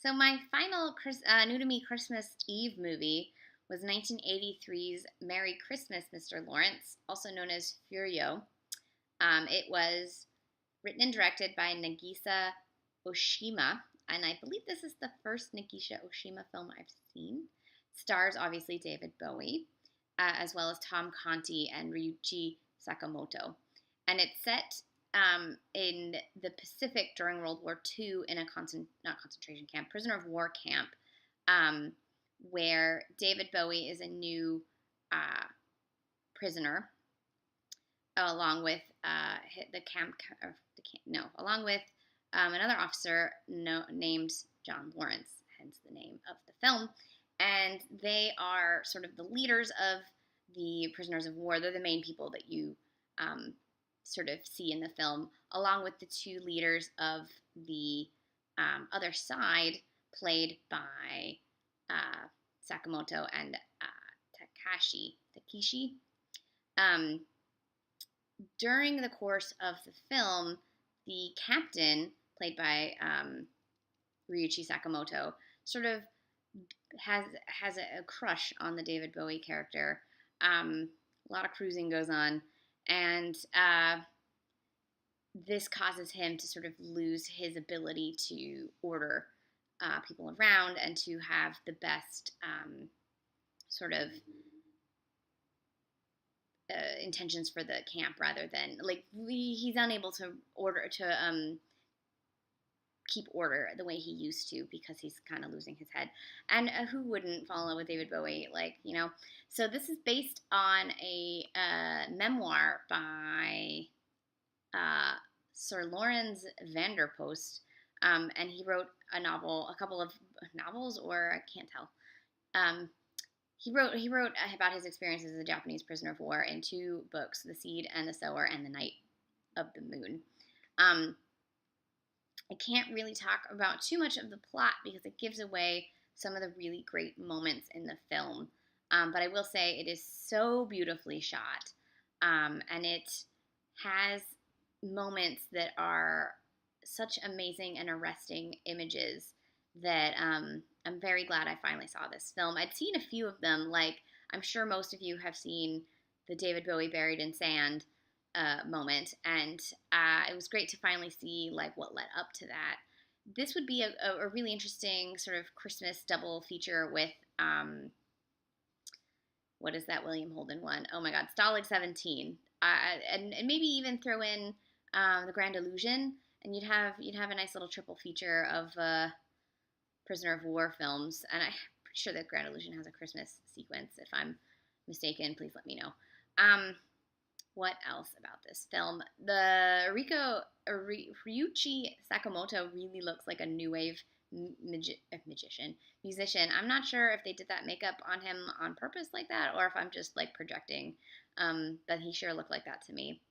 So my final new to me Christmas Eve movie was 1983's Merry Christmas, Mr. Lawrence, also known as Furio. It was written and directed by Nagisa Ôshima, and I believe this is the first Nagisa Ôshima film I've seen. Stars obviously David Bowie, as well as Tom Conti and Ryuichi Sakamoto, and it's set in the Pacific during World War II in a not concentration camp, prisoner of war camp, um, where David Bowie is a new prisoner, along with along with another officer named John Lawrence, hence the name of the film. And they are sort of the leaders of the prisoners of war. They're the main people that you sort of see in the film, along with the two leaders of the other side, played by Sakamoto and Takeshi. During the course of the film, the captain, played by Ryuichi Sakamoto, sort of has a crush on the David Bowie character. A lot of cruising goes on, and this causes him to sort of lose his ability to order people around and to have the best sort of intentions for the camp, rather than he's unable to keep order the way he used to, because he's kind of losing his head. And who wouldn't fall in love with David Bowie? So this is based on a memoir by Sir Lawrence Vanderpost, and he wrote a couple of novels, or I can't tell. He wrote about his experiences as a Japanese prisoner of war in two books, The Seed and the Sower and The Night of the Moon. I can't really talk about too much of the plot because it gives away some of the really great moments in the film. But I will say it is so beautifully shot, and it has moments that are such amazing and arresting images that I'm very glad I finally saw this film. I'd seen a few of them, I'm sure most of you have seen the David Bowie buried in sand moment, and it was great to finally see what led up to that. This would be a really interesting sort of Christmas double feature with what is that William Holden one? Oh my God, Stalag 17, and maybe even throw in The Grand Illusion, and you'd have a nice little triple feature of prisoner of war films. And I'm pretty sure that Grand Illusion has a Christmas sequence. If I'm mistaken, please let me know. What else about this film? The Ryuichi Sakamoto really looks like a new wave musician. I'm not sure if they did that makeup on him on purpose like that, or if I'm just projecting, but he sure looked like that to me.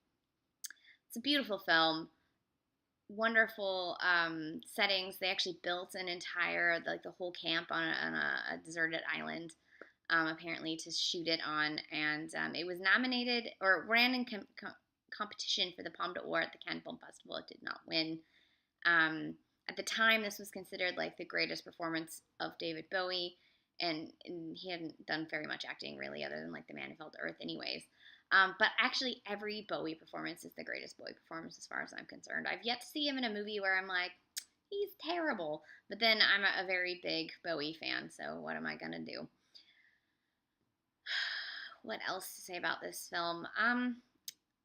It's a beautiful film. Wonderful settings. They actually built an entire, the whole camp on a deserted island, apparently, to shoot it on, and it was nominated or ran in competition for the Palme d'Or at the Cannes Film Festival. It did not win. At the time, this was considered the greatest performance of David Bowie, and he hadn't done very much acting really, other than The Man Who Fell to Earth, anyways. But actually, every Bowie performance is the greatest Bowie performance as far as I'm concerned. I've yet to see him in a movie where I'm like, he's terrible. But then I'm a very big Bowie fan, so what am I going to do? What else to say about this film?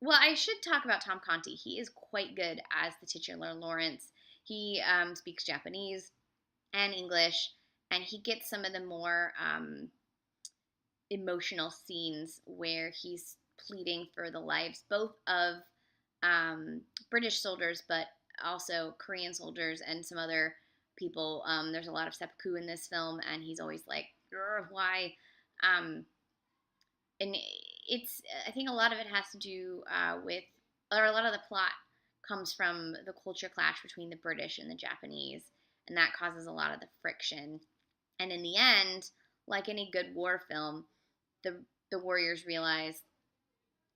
Well, I should talk about Tom Conti. He is quite good as the titular Lawrence. He speaks Japanese and English, and he gets some of the more emotional scenes where he's pleading for the lives both of British soldiers, but also Korean soldiers and some other people. There's a lot of seppuku in this film, and he's always like, why? And I think a lot of it has to do or a lot of the plot comes from the culture clash between the British and the Japanese, and that causes a lot of the friction. And in the end, like any good war film, the warriors realize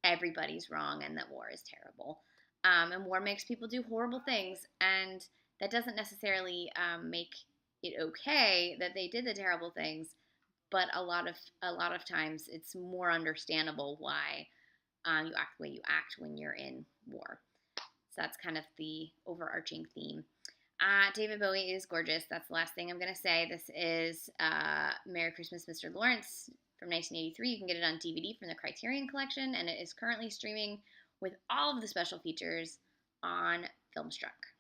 everybody's wrong and that war is terrible. And war makes people do horrible things, and that doesn't necessarily make it okay that they did the terrible things, but a lot of times it's more understandable why you act the way you act when you're in war. So that's kind of the overarching theme. David Bowie is gorgeous. That's the last thing I'm going to say. This is Merry Christmas, Mr. Lawrence from 1983. You can get it on DVD from the Criterion Collection, and it is currently streaming with all of the special features on Filmstruck.